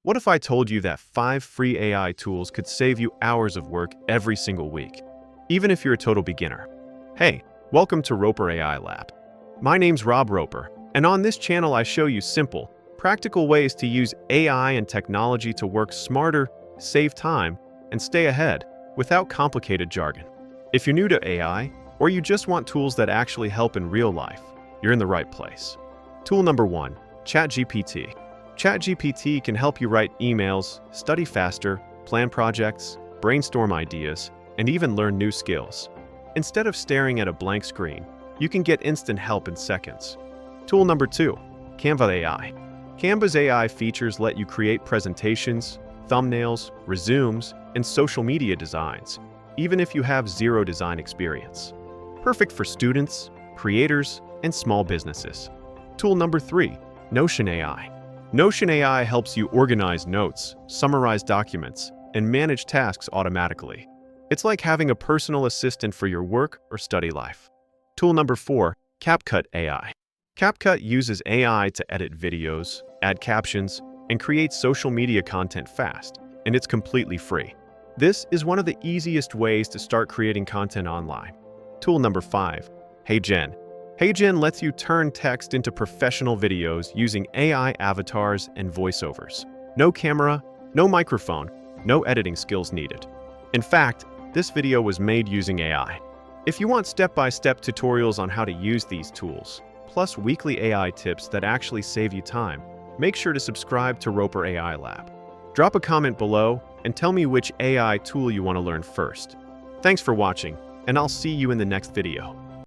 What if I told you that 5 free AI tools could save you hours of work every single week, even if you're a total beginner? Hey, welcome to Roper AI Lab. My name's Rob Roper, and on this channel I show you simple, practical ways to use AI and technology to work smarter, save time, and stay ahead without complicated jargon. If you're new to AI, or you just want tools that actually help in real life, you're in the right place. Tool number 1, ChatGPT. ChatGPT can help you write emails, study faster, plan projects, brainstorm ideas, and even learn new skills. Instead of staring at a blank screen, you can get instant help in seconds. Tool number 2, Canva AI. Canva's AI features let you create presentations, thumbnails, resumes, and social media designs, even if you have zero design experience. Perfect for students, creators, and small businesses. Tool number 3, Notion AI. Notion AI helps you organize notes, summarize documents, and manage tasks automatically. It's like having a personal assistant for your work or study life. Tool number 4, CapCut AI. CapCut uses AI to edit videos, add captions, and create social media content fast, and it's completely free. This is one of the easiest ways to start creating content online. Tool number 5, HeyGen. HeyGen lets you turn text into professional videos using AI avatars and voiceovers. No camera, no microphone, no editing skills needed. In fact, this video was made using AI. If you want step-by-step tutorials on how to use these tools, plus weekly AI tips that actually save you time, make sure to subscribe to Roper AI Lab. Drop a comment below and tell me which AI tool you want to learn first. Thanks for watching, and I'll see you in the next video.